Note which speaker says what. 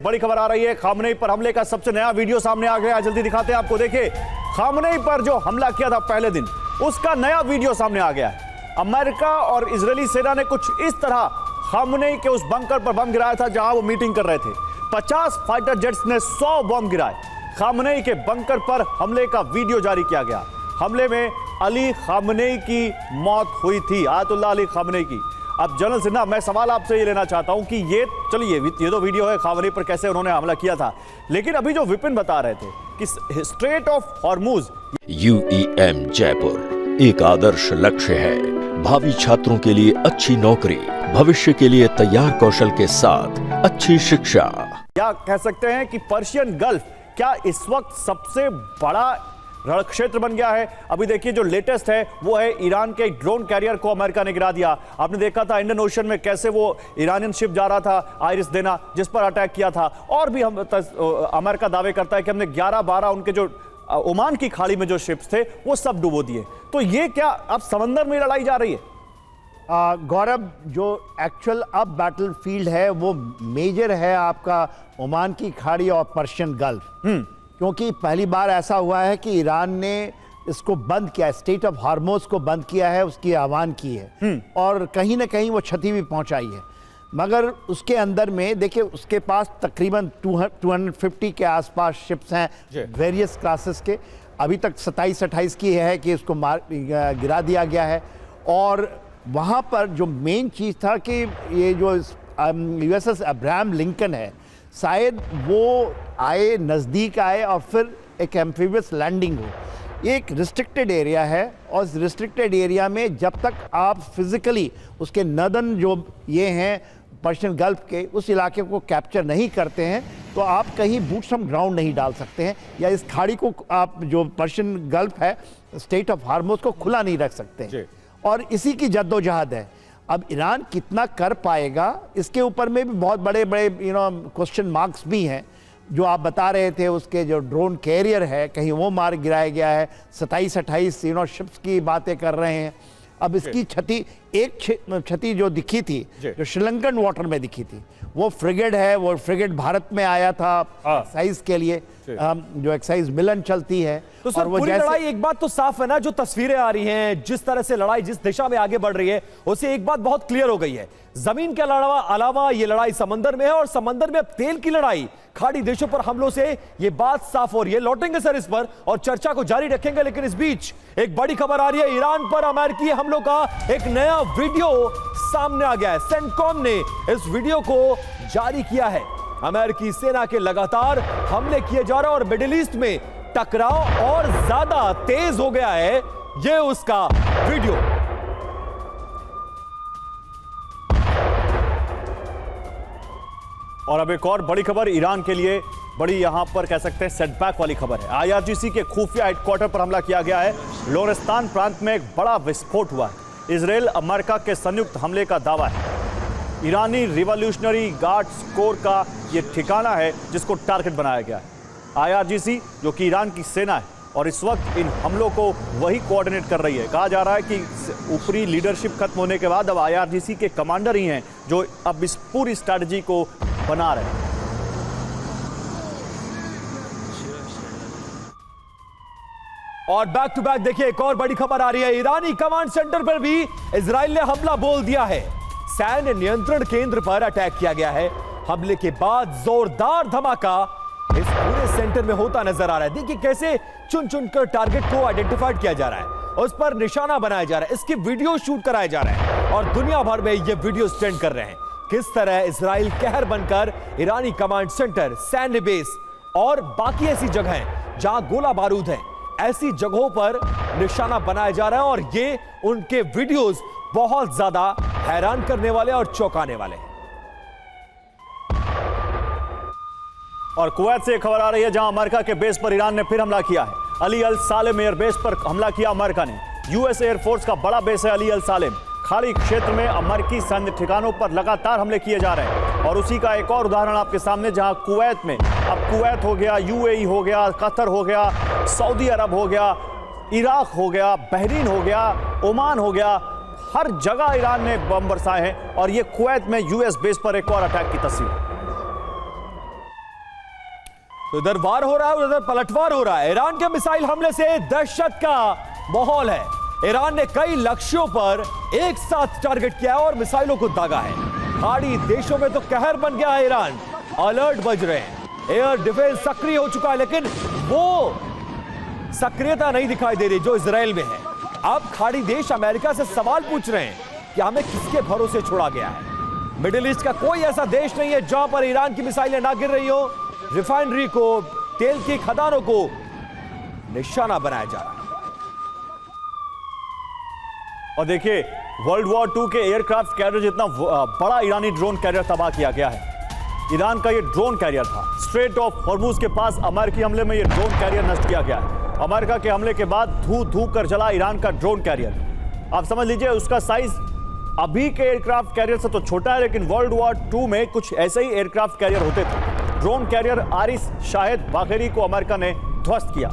Speaker 1: बड़ी खबर आ रही है। खामनेई पर हमले का सबसे नया वीडियो सामने आ गया। जल्दी दिखाते हैं आपको। देखिए, खामनेई पर जो हमला किया था पहले दिन, उसका नया वीडियो सामने आ गया है। अमेरिका और इजरायली सेना ने कुछ इस तरह खामनेई के उस बंकर पर बम गिराया था जहां वो मीटिंग कर रहे थे। 50 फाइटर जेट्स ने 100 बम गिराए। खामनेई के बंकर पर हमले का वीडियो जारी किया गया। हमले में अली खामनेई की मौत हुई थी, आयतुल्लाह अली खामनेई की। अब जनरल सिन्हा, मैं सवाल आपसे ये लेना चाहता हूं कि ये चलिए, ये तो वीडियो है खामनेई पर कैसे उन्होंने हमला किया था, लेकिन अभी जो विपिन बता रहे थे कि straight of Hormuz,
Speaker 2: UEM Jaipur एक आदर्श लक्ष्य है। भावी छात्रों के लिए अच्छी नौकरी, भविष्य के लिए तैयार कौशल के साथ अच्छी शिक्षा।
Speaker 1: क्या कह सकते हैं कि पर्शियन गल्फ क्या इस वक्त सबसे बड़ा रण क्षेत्र बन गया है? अभी देखिए, जो लेटेस्ट है वो है ईरान के ड्रोन कैरियर को अमेरिका ने गिरा दिया। आपने देखा था इंडियन ओशन में कैसे वो ईरानियन शिप जा रहा था, आयरिस देना, जिस पर अटैक किया था। और भी अमेरिका दावे करता है कि हमने 11-12 उनके जो ओमान की खाड़ी में जो शिप्स थे वो सब डुबो दिए। तो ये क्या अब समंदर में लड़ाई जा रही है?
Speaker 3: गौरव, जो एक्चुअल अब बैटलफील्ड है वो मेजर है आपका ओमान की खाड़ी और पर्शियन गल्फ, क्योंकि पहली बार ऐसा हुआ है कि ईरान ने इसको बंद किया है, स्टेट ऑफ हॉर्मुज को बंद किया है, उसकी आह्वान की है और कहीं ना कहीं वो क्षति भी पहुंचाई है। मगर उसके अंदर में देखिए, उसके पास तकरीबन 250 के आसपास शिप्स हैं वेरियस क्लासेस के। अभी तक 27-28 की है कि इसको गिरा दिया गया है। और वहाँ पर जो मेन चीज़ था कि ये जो USS अब्राहम लिंकन है, शायद वो आए, नज़दीक आए और फिर एक एम्फीबियस लैंडिंग हो। ये एक रिस्ट्रिक्टेड एरिया है और इस रिस्ट्रिक्टेड एरिया में जब तक आप फिज़िकली उसके नदन जो ये हैं पर्शियन गल्फ के उस इलाके को कैप्चर नहीं करते हैं तो आप कहीं बूट्स ऑन ग्राउंड नहीं डाल सकते हैं, या इस खाड़ी को आप जो पर्शियन गल्फ है स्टेट ऑफ हॉर्मुज को खुला नहीं रख सकते हैं। और इसी की जद्दोजहद है। अब ईरान कितना कर पाएगा इसके ऊपर में भी बहुत बड़े बड़े क्वेश्चन मार्क्स भी हैं। जो आप बता रहे थे, उसके जो ड्रोन कैरियर है कहीं वो मार गिराया गया है। 27-28 शिप्स की बातें कर रहे हैं। अब इसकी क्षति, एक क्षति जो दिखी थी, जो श्रीलंकन वाटर में दिखी थी, वो फ्रिगेट है। वो फ्रिगेट भारत में आया था एक्साइज के लिए, जो एक्साइज मिलन चलती है।
Speaker 4: तो सर, पूरी लड़ाई, एक बात तो साफ है ना, जो तस्वीरें आ रही हैं, जिस तरह से लड़ाई जिस दिशा में आगे बढ़ रही है, उससे एक बात बहुत क्लियर हो गई है। जमीन के अलावा ये लड़ाई समंदर में है और समंदर में अब तेल की लड़ाई, खाड़ी देशों पर हमलों से ये बात साफ हो रही है। लौटेंगे सर इस पर और चर्चा को जारी रखेंगे, लेकिन इस बीच एक बड़ी खबर आ रही है। ईरान पर अमेरिकी हमलों का एक नया वीडियो सामने आ गया है। सेंटकॉम ने इस वीडियो को जारी किया है। अमेरिकी सेना के लगातार हमले किए जा रहे हैं और मिडिल ईस्ट में टकराव और ज्यादा तेज हो गया है। ये उसका वीडियो।
Speaker 1: और अब एक और बड़ी खबर ईरान के लिए, बड़ी यहां पर कह सकते हैं सेटबैक वाली खबर है। IRGC के खुफिया हेडक्वार्टर पर हमला किया गया है। लोरेस्तान प्रांत में एक बड़ा विस्फोट हुआ है। इजराइल अमेरिका के संयुक्त हमले का दावा है। ईरानी रिवॉल्यूशनरी गार्ड्स कोर का यह ठिकाना है जिसको टारगेट बनाया गया है। IRGC जो कि ईरान की सेना है और इस वक्त इन हमलों को वही कोऑर्डिनेट कर रही है। कहा जा रहा है कि ऊपरी लीडरशिप खत्म होने के बाद अब IRGC के कमांडर ही हैं जो अब इस पूरी स्ट्रैटेजी को बना रहे हैं।
Speaker 4: और बैक टू बैक देखिए, एक और बड़ी खबर आ रही है। ईरानी कमांड सेंटर पर भी इजराइल ने हमला बोल दिया है। सैन्य नियंत्रण केंद्र पर अटैक किया गया है। हमले के बाद जोरदार धमाका इस पूरे सेंटर में होता नजर आ रहा है। देखिए कैसे चुन चुनकर टारगेट को आइडेंटिफाइड किया जा रहा है, उस पर निशाना बनाया जा रहा है, इसकी वीडियो शूट कराया जा रहा है और दुनिया भर में ये वीडियो ट्रेंड कर रहे हैं। किस तरह इजराइल कहर बनकर ईरानी कमांड सेंटर, सैन्य बेस और बाकी ऐसी जगहें जहां गोला बारूद है, ऐसी जगहों पर निशाना बनाया जा रहा है। और ये उनके वीडियोस बहुत ज्यादा हैरान करने वाले और चौंकाने वाले हैं।
Speaker 1: और कुवैत से खबर आ रही है जहां अमेरिका के बेस पर ईरान ने फिर हमला किया है। अली अल सालेम एयर बेस पर हमला किया अमेरिका ने। US एयरफोर्स का बड़ा बेस है अली अल सालेम। खाड़ी क्षेत्र में अमेरिकी सैन्य ठिकानों पर लगातार हमले किए जा रहे हैं। और उसी का एक और उदाहरण आपके सामने, जहां कुवैत में, अब कुवैत हो गया, UAE हो गया, कतर हो गया, सऊदी अरब हो गया, इराक हो गया, बहरीन हो गया, ओमान हो गया, हर जगह ईरान ने बम बरसाए हैं। और ये कुवैत में US बेस पर एक और अटैक की तस्वीर।
Speaker 4: तो इधर वार हो रहा है, उधर पलटवार हो रहा है। ईरान के मिसाइल हमले से दहशत का माहौल है। ईरान ने कई लक्ष्यों पर एक साथ टारगेट किया है और मिसाइलों को दागा है। खाड़ी देशों में तो कहर बन गया है ईरान। अलर्ट बज रहे हैं, एयर डिफेंस सक्रिय हो चुका है, लेकिन वो सक्रियता नहीं दिखाई दे रही जो इजराइल में है। अब खाड़ी देश अमेरिका से सवाल पूछ रहे हैं कि हमें किसके भरोसे छोड़ा गया है। मिडिल ईस्ट का कोई ऐसा देश नहीं है जहां पर ईरान की मिसाइलें ना गिर रही हो। रिफाइनरी को, तेल की खदानों को निशाना बनाया जा रहा है।
Speaker 1: और देखिए, वर्ल्ड वॉर 2 के एयरक्राफ्ट कैरियर जितना बड़ा ईरानी ड्रोन कैरियर तबाह किया गया है। ईरान का ये ड्रोन कैरियर था। स्ट्रेट ऑफ हॉर्मुज के पास अमेरिकी हमले में ये ड्रोन कैरियर नष्ट किया गया है। अमेरिका के हमले के बाद धू धू कर जला ईरान का ड्रोन कैरियर। आप समझ लीजिए उसका साइज अभी के एयरक्राफ्ट कैरियर से तो छोटा है, लेकिन वर्ल्ड वॉर 2 में कुछ ऐसे ही एयरक्राफ्ट कैरियर होते थे। Drone career Aaris Shahid Bagheri को अमेरिका ने ध्वस्त किया।